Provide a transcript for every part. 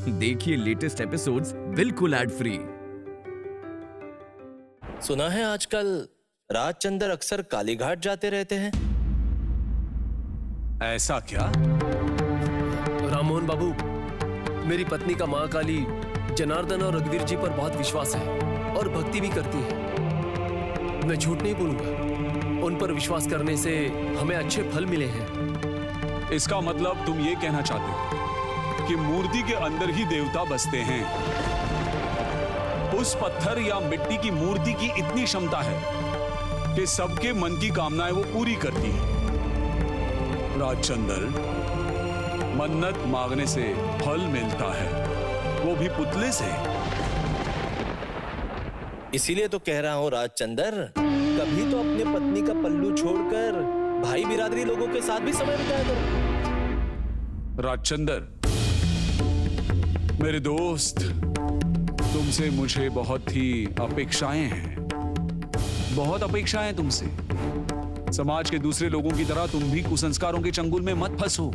देखिए latest episodes बिल्कुल ad free. सुना है आजकल राजचंद्र अक्सर कालीघाट जाते रहते हैं। ऐसा क्या? राममोहन बाबू, मेरी पत्नी का माँ काली जनार्दन और रघुवीर जी पर बहुत विश्वास है और भक्ति भी करती है। मैं झूठ नहीं बोलूंगा, उन पर विश्वास करने से हमें अच्छे फल मिले हैं। इसका मतलब तुम ये कहना चाहते हो कि मूर्ति के अंदर ही देवता बसते हैं। उस पत्थर या मिट्टी की मूर्ति की इतनी क्षमता है कि सबके मन की कामनाएं वो पूरी करती है। राजचंद्र, मन्नत मांगने से फल मिलता है, वो भी पुतले से। इसीलिए तो कह रहा हूँ राजचंद्र, कभी तो अपने पत्नी का पल्लू छोड़कर भाई बिरादरी लोगों के साथ भी समय बिताया करो। राजचंद्र, मेरे दोस्त, तुमसे मुझे बहुत ही अपेक्षाएं हैं, बहुत अपेक्षाएं तुमसे। समाज के दूसरे लोगों की तरह तुम भी कुसंस्कारों के चंगुल में मत फंसो।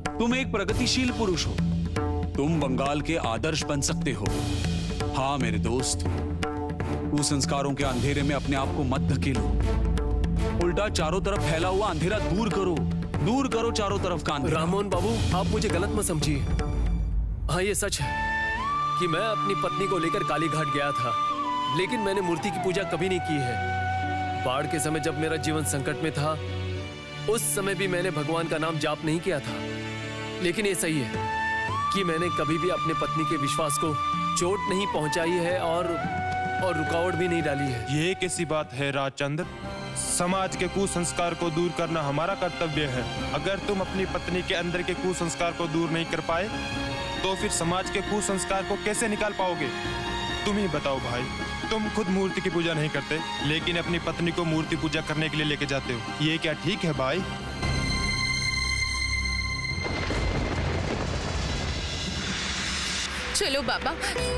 तुम एक प्रगतिशील पुरुष हो, तुम बंगाल के आदर्श बन सकते हो। हाँ मेरे दोस्त, कुसंस्कारों के अंधेरे में अपने आप को मत धकेलो, उल्टा चारों तरफ फैला हुआ अंधेरा दूर करो चारों तरफ का अंधेरा। राममोहन बाबू, आप मुझे गलत मत समझिए। हाँ, ये सच है कि मैं अपनी पत्नी को लेकर कालीघाट गया था, लेकिन मैंने मूर्ति की पूजा कभी नहीं की है। बाढ़ के समय जब मेरा जीवन संकट में था, उस समय भी मैंने भगवान का नाम जाप नहीं किया था। लेकिन ये सही है कि मैंने कभी भी अपने पत्नी के विश्वास को चोट नहीं पहुंचाई है और रुकावट भी नहीं डाली है। ये कैसी बात है राजचंद्र? समाज के कुसंस्कार को दूर करना हमारा कर्तव्य है। अगर तुम अपनी पत्नी के अंदर के कुसंस्कार को दूर नहीं कर पाए तो फिर समाज के कुसंस्कार को कैसे निकाल पाओगे? तुम ही बताओ भाई। तुम खुद मूर्ति की पूजा नहीं करते, लेकिन अपनी पत्नी को मूर्ति पूजा करने के लिए लेके जाते हो। ये क्या ठीक है भाई? चलो बाबा,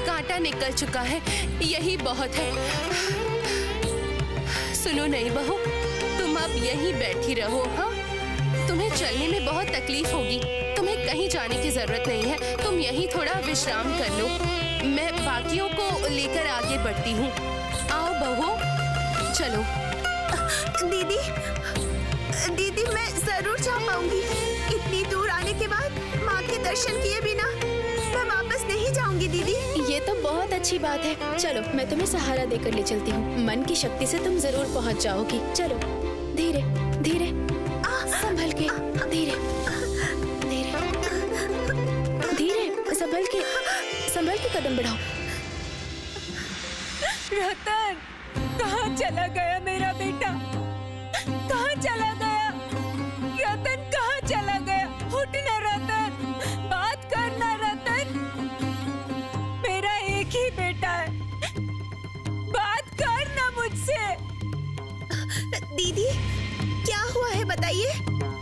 कांटा निकल चुका है, यही बहुत है। सुनो नई बहू, तुम अब यहीं बैठी रहो। हाँ, तुम्हें चलने में बहुत तकलीफ होगी, तुम्हें कहीं जाने की जरूरत नहीं है। तुम यहीं थोड़ा विश्राम कर लो, मैं बाकियों को लेकर आगे बढ़ती हूँ। आओ बहू, चलो। दीदी मैं जरूर जा पाऊंगी। इतनी दूर आने के बाद माँ के दर्शन किए बिना मैं वापस नहीं जाऊंगी दीदी। ये तो बहुत अच्छी बात है। चलो, मैं तुम्हें सहारा देकर ले चलती हूँ। मन की शक्ति से तुम जरूर पहुँच जाओगी। चलो, धीरे धीरे, संभल के, धीरे धीरे धीरे, संभल के कदम बढ़ाओ। रतन, कहाँ चला गया मेरा बेटा? कहाँ चला गया? रतन कहाँ चला गया? उठ ना रतन, बात करना रतन। मेरा एक ही बेटा है, बात करना मुझसे। दीदी, क्या हुआ है बताइए?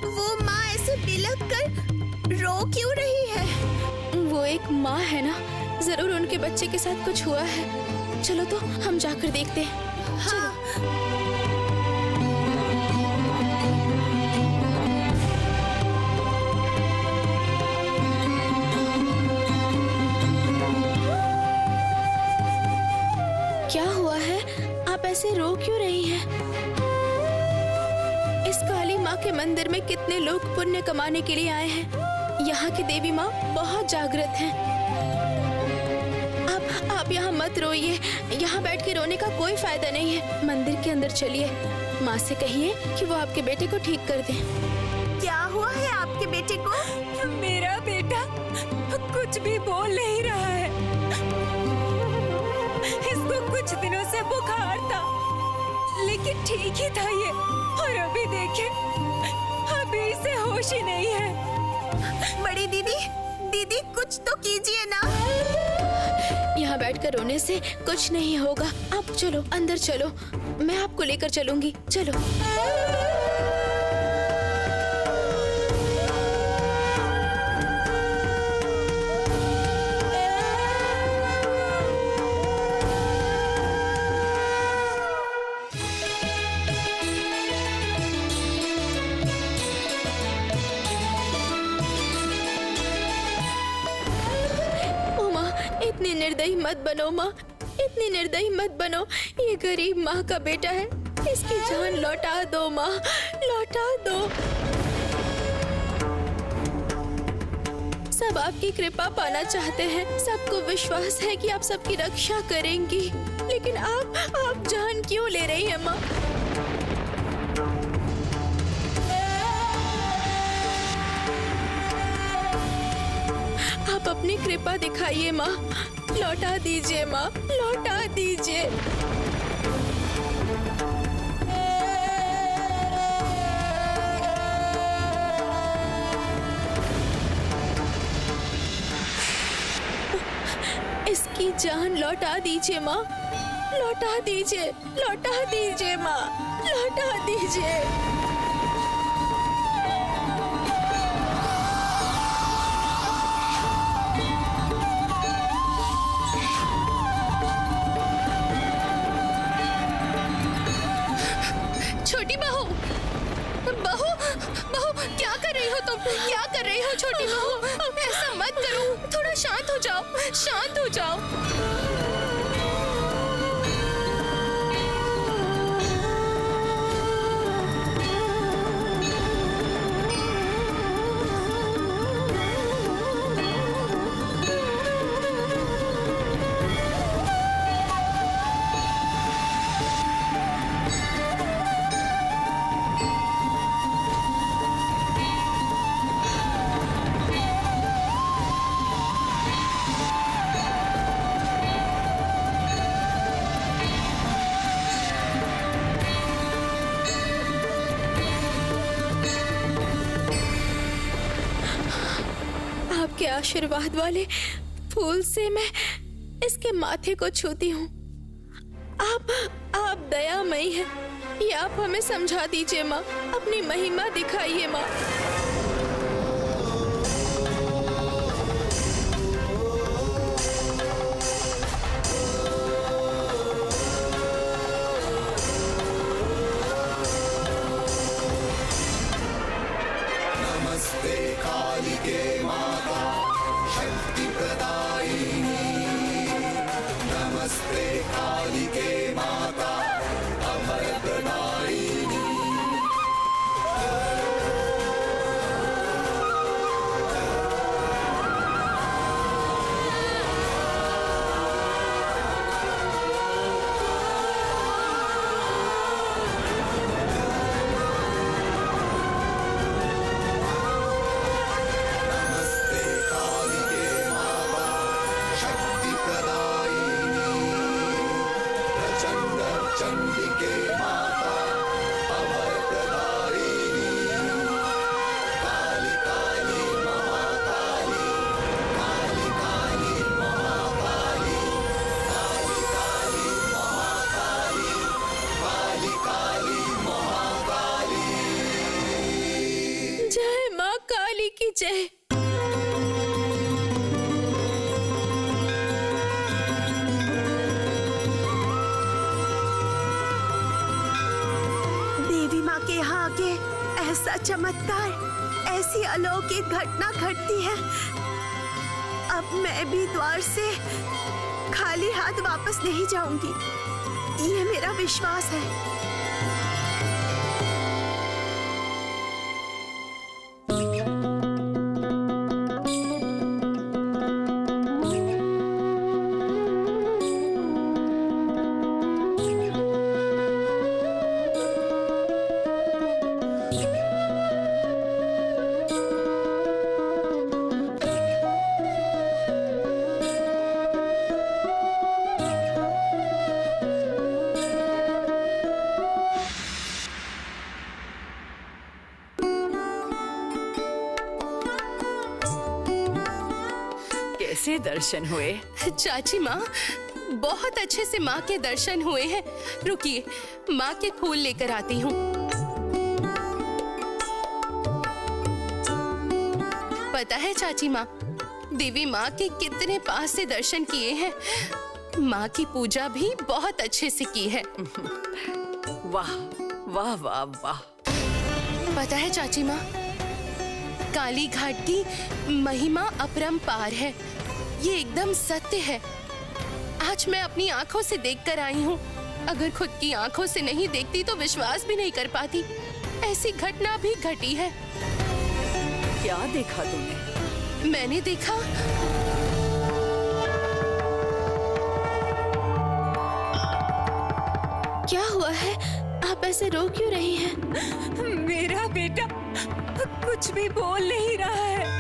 वो माँ ऐसे बिलख कर रो क्यों रही है? वो एक माँ है ना, जरूर उनके बच्चे के साथ कुछ हुआ है। चलो तो हम जाकर देखते हैं। हाँ। क्या हुआ है? आप ऐसे रो क्यों रही हैं? इस काली माँ के मंदिर में कितने लोग पुण्य कमाने के लिए आए हैं। यहाँ की देवी माँ बहुत जागृत हैं। आप यहाँ मत रोइए, यहाँ बैठ के रोने का कोई फायदा नहीं है। मंदिर के अंदर चलिए, माँ से कहिए कि वो आपके बेटे को ठीक कर दें। क्या हुआ है आपके बेटे को? मेरा बेटा कुछ भी बोल नहीं रहा है। इसको कुछ दिनों से बुखार था, लेकिन ठीक ही था ये। और अभी देखे, अभी इसे होश ही नहीं है। बड़ी दीदी कुछ तो कीजिए ना। यहाँ बैठकर रोने से कुछ नहीं होगा। आप चलो, अंदर चलो, मैं आपको लेकर चलूंगी। चलो। इतनी निर्दयी मत बनो माँ, इतनी निर्दयी मत बनो। ये गरीब माँ का बेटा है, इसकी जान लौटा दो माँ, लौटा दो। सब आपकी कृपा पाना चाहते हैं, सबको विश्वास है कि आप सबकी रक्षा करेंगी, लेकिन आप जान क्यों ले रही हैं माँ? आप अपनी कृपा दिखाइए माँ, लौटा दीजिए माँ, लौटा दीजिए। इसकी जान लौटा दीजिए माँ, लौटा दीजिए, लौटा दीजिए माँ, लौटा दीजिए। छोटी बहू, बहू, बहू क्या कर रही हो तुम? क्या कर रही हो छोटी बहू? ऐसा मत करो, थोड़ा शांत हो जाओ, शांत हो जाओ। आपके आशीर्वाद वाले फूल से मैं इसके माथे को छूती हूँ। आप दयामयी हैं, ये आप हमें समझा दीजिए माँ, अपनी महिमा दिखाइए माँ। जय। देवी माँ के यहाँ आके ऐसा चमत्कार, ऐसी अलौकिक घटना घटती है। अब मैं भी द्वार से खाली हाथ वापस नहीं जाऊंगी, ये मेरा विश्वास है। कैसे दर्शन हुए? चाची माँ, बहुत अच्छे से माँ के दर्शन हुए हैं। रुकिए, माँ के फूल लेकर आती हूँ। पता है चाची माँ, देवी माँ के कितने पास से दर्शन किए हैं। माँ की पूजा भी बहुत अच्छे से की है। वाह वाह वाह वाह। पता है चाची माँ, काली घाट की महिमा अपरंपार है। ये एकदम सत्य है। आज मैं अपनी आंखों से देखकर आई हूँ। अगर खुद की आंखों से नहीं देखती तो विश्वास भी नहीं कर पाती। ऐसी घटना भी घटी है। क्या देखा तूने? मैंने देखा क्या हुआ है? आप ऐसे रो क्यों रही हैं? मेरा बेटा कुछ भी बोल नहीं रहा है।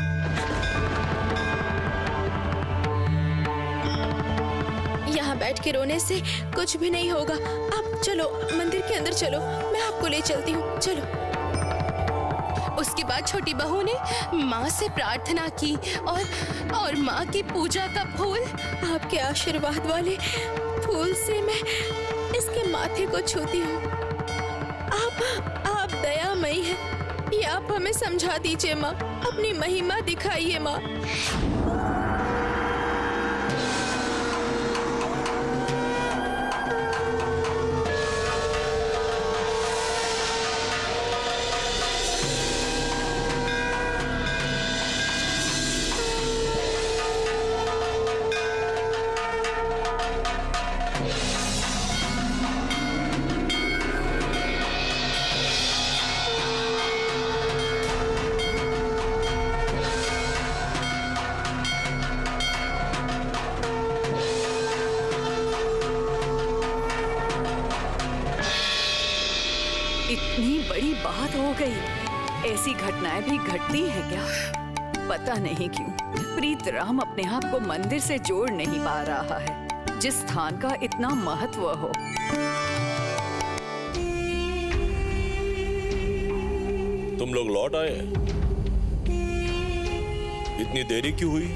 यहाँ बैठ के रोने से कुछ भी नहीं होगा। आप चलो मंदिर के अंदर चलो, मैं आपको ले चलती हूँ। चलो। उसके बाद छोटी बहू ने माँ से प्रार्थना की और माँ की पूजा का फूल, आपके आशीर्वाद वाले फूल से मैं इसके माथे को छूती हूँ। आप दयामयी हैं। ये आप हमें समझा दीजिए माँ, अपनी महिमा दिखाइए माँ। इतनी बड़ी बात हो गई। ऐसी घटनाएं भी घटती हैं क्या? पता नहीं क्यों प्रीत राम अपने आप को मंदिर से जोड़ नहीं पा रहा है, जिस स्थान का इतना महत्व हो। तुम लोग लौट आए? इतनी देरी क्यों हुई?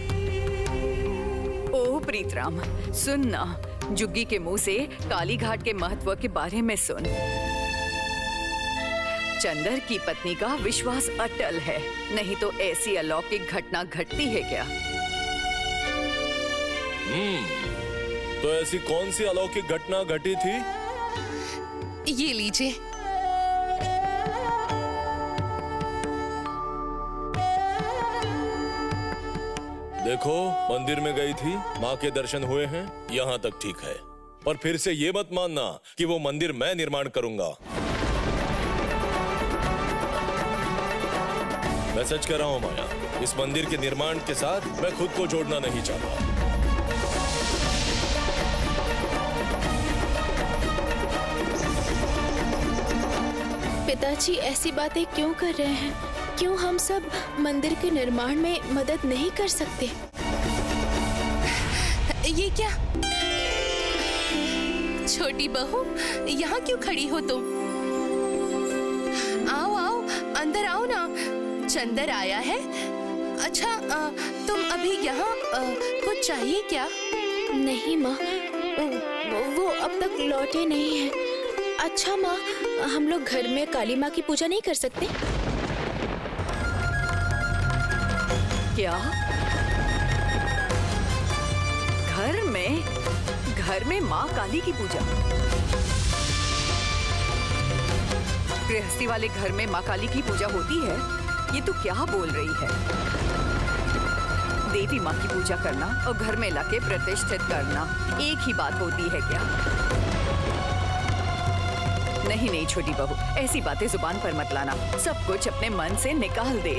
ओ प्रीतराम, सुन ना, जुग्गी के मुंह से काली घाट के महत्व के बारे में सुन। चंदर की पत्नी का विश्वास अटल है, नहीं तो ऐसी अलौकिक घटना घटती है क्या? तो ऐसी कौन सी अलौकिक घटना घटी थी? ये लीजिए। देखो, मंदिर में गई थी, माँ के दर्शन हुए हैं, यहाँ तक ठीक है। पर फिर से ये मत मानना कि वो मंदिर मैं निर्माण करूंगा। मैं सच कह रहा हूँ माया, इस मंदिर के निर्माण के साथ मैं खुद को जोड़ना नहीं चाहता। पिताजी ऐसी बातें क्यों कर रहे हैं? क्यों हम सब मंदिर के निर्माण में मदद नहीं कर सकते? ये क्या? छोटी बहू, यहाँ क्यों खड़ी हो तुम? आओ आओ, अंदर आओ ना। चंदर आया है। अच्छा, तुम अभी यहाँ कुछ चाहिए क्या? नहीं माँ, वो अब तक लौटे नहीं हैं। अच्छा माँ, हम लोग घर में काली माँ की पूजा नहीं कर सकते? क्या? घर में माँ काली की पूजा? गृहस्थी वाले घर में माँ काली की पूजा होती है? ये तू क्या बोल रही है? देवी माँ की पूजा करना और घर में लाके प्रतिष्ठित करना एक ही बात होती है क्या? नहीं नहीं छोटी बहू, ऐसी बातें जुबान पर मत लाना। सब कुछ अपने मन से निकाल दे।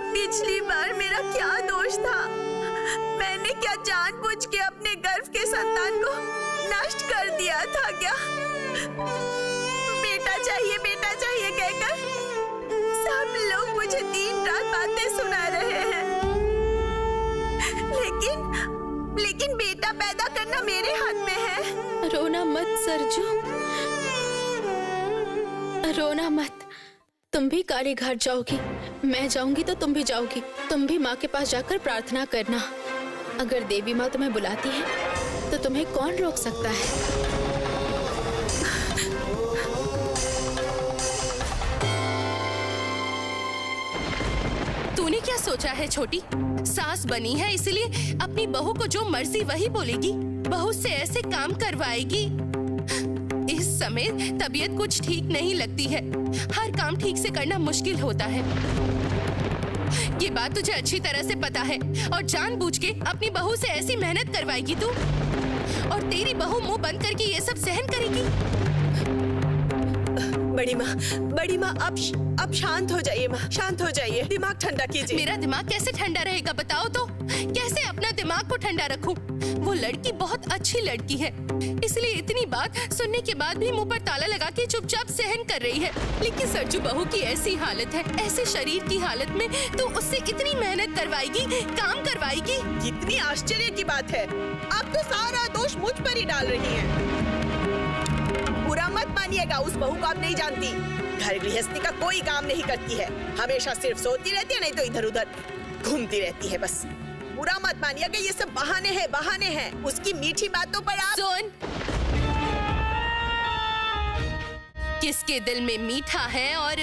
पिछली बार मेरा क्या दोष था? मैंने क्या जानबूझ के अपने गर्भ के संतान को नष्ट कर दिया था क्या? बेटा चाहिए कहकर सब लोग मुझे दिन रात बातें सुना रहे हैं। लेकिन बेटा पैदा करना मेरे हाथ में है। रोना मत सरजू, रोना मत। तुम भी काली घाट जाओगी, मैं जाऊंगी तो तुम भी जाओगी। तुम भी माँ के पास जाकर प्रार्थना करना। अगर देवी माँ तुम्हें बुलाती है तो तुम्हें कौन रोक सकता है? तूने क्या सोचा है छोटी? सास बनी है इसलिए अपनी बहू को जो मर्जी वही बोलेगी, बहू से ऐसे काम करवाएगी। इस समय तबीयत कुछ ठीक नहीं लगती है, हर काम ठीक से करना मुश्किल होता है। ये बात तुझे अच्छी तरह से पता है और जानबूझ के अपनी बहू से ऐसी मेहनत करवाएगी तू, और तेरी बहू मुंह बंद करके ये सब सहन करेगी। बड़ी माँ अब शांत हो जाइए माँ, शांत हो जाइए, दिमाग ठंडा कीजिए। मेरा दिमाग कैसे ठंडा रहेगा बताओ तो? कैसे अपना दिमाग को ठंडा रखूं? वो लड़की बहुत अच्छी लड़की है, इसलिए इतनी बात सुनने के बाद भी मुंह पर ताला लगा के चुपचाप सहन कर रही है। लेकिन सरजू बहू की ऐसी हालत है, ऐसे शरीर की हालत में तो उससे इतनी मेहनत करवाएगी, काम करवाएगी। कितनी आश्चर्य की बात है, आप तो सारा दोष मुझ पर ही डाल रही हैं। बुरा मत मानिएगा, उस बहू को आप नहीं जानती। घर गृहस्थी का कोई काम नहीं करती है, हमेशा सिर्फ सोती रहती है, नहीं तो इधर उधर घूमती रहती है बस। बुरा मत मानिएगा, ये सब बहाने हैं। उसकी मीठी बातों पर आप सुन, किसके दिल में मीठा है और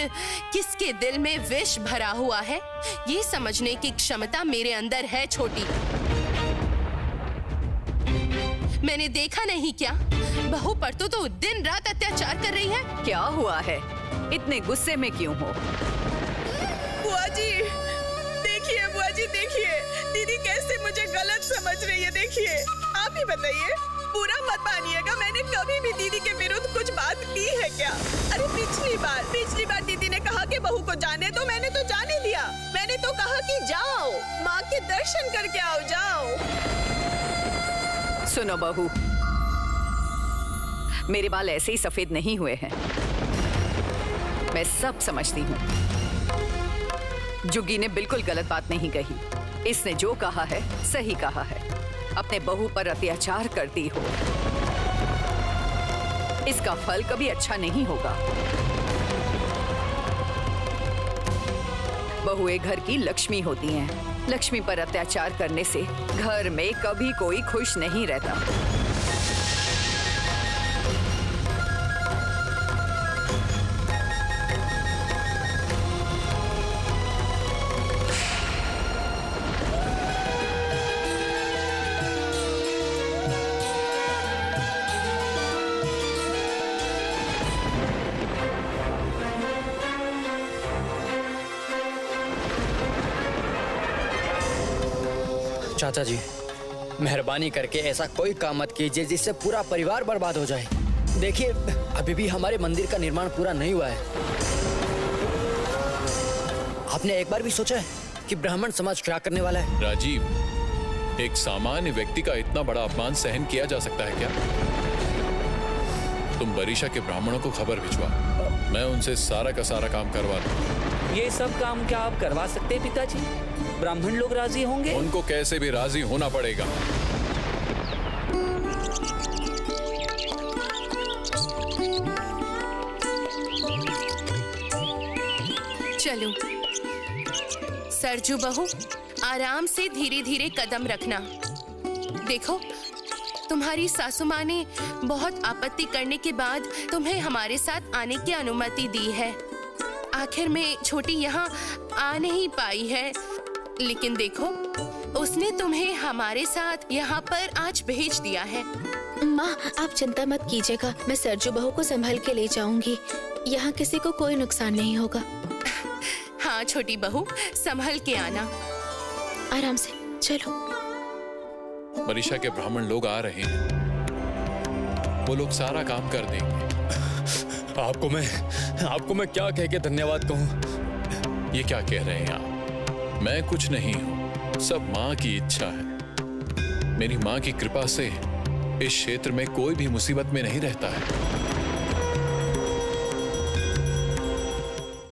किसके दिल में विष भरा हुआ है, ये समझने की क्षमता मेरे अंदर है छोटी। मैंने देखा नहीं क्या, बहू पर तो दिन रात अत्याचार कर रही है। क्या हुआ है? इतने गुस्से में क्यों हो? बुआ जी देखिए, दीदी कैसे मुझे गलत समझ रही है। देखिए, आप ही बताइए, बुरा मत मानिएगा, मैंने कभी भी दीदी के विरुद्ध कुछ बात की है क्या? अरे पिछली बार दीदी ने कहा कि बहू को जाने दो, मैंने तो जाने दिया। मैंने तो कहा कि जाओ, माँ के दर्शन करके आओ, जाओ। सुनो बहू, मेरे बाल ऐसे ही सफेद नहीं हुए हैं, मैं सब समझती हूँ। जुग्गी ने बिल्कुल गलत बात नहीं कही, इसने जो कहा है सही कहा है। अपने बहू पर अत्याचार करती हो, इसका फल कभी अच्छा नहीं होगा। बहुएं घर की लक्ष्मी होती हैं। लक्ष्मी पर अत्याचार करने से घर में कभी कोई खुश नहीं रहता। चाचा जी, मेहरबानी करके ऐसा कोई काम मत कीजिए जिससे पूरा परिवार बर्बाद हो जाए। देखिए, अभी भी हमारे मंदिर का निर्माण पूरा नहीं हुआ है। आपने एक बार भी सोचा है कि ब्राह्मण समाज क्या करने वाला है? राजीव, एक सामान्य व्यक्ति का इतना बड़ा अपमान सहन किया जा सकता है क्या? तुम बरीशा के ब्राह्मणों को खबर भिजवा, मैं उनसे सारा का सारा काम करवा दूं। ये सब काम क्या आप करवा सकते हैं पिताजी? ब्राह्मण लोग राजी होंगे? उनको कैसे भी राजी होना पड़ेगा। चलो सरजू बहू, आराम से धीरे धीरे कदम रखना। देखो, तुम्हारी सासू माँ ने बहुत आपत्ति करने के बाद तुम्हें हमारे साथ आने की अनुमति दी है। आखिर में छोटी यहाँ आ नहीं पाई है, लेकिन देखो, उसने तुम्हें हमारे साथ यहाँ पर आज भेज दिया है। माँ, आप चिंता मत कीजिएगा, मैं सरजू बहू को संभाल के ले जाऊंगी। यहाँ किसी को कोई नुकसान नहीं होगा। हाँ छोटी बहू, संभल के आना। आराम से चलो। बरीशा के ब्राह्मण लोग आ रहे हैं, वो लोग सारा काम कर देंगे। आपको मैं क्या कह के धन्यवाद कहूँ? ये क्या कह रहे हैं आप? मैं कुछ नहीं हूँ, सब माँ की इच्छा है। मेरी माँ की कृपा से इस क्षेत्र में कोई भी मुसीबत में नहीं रहता है।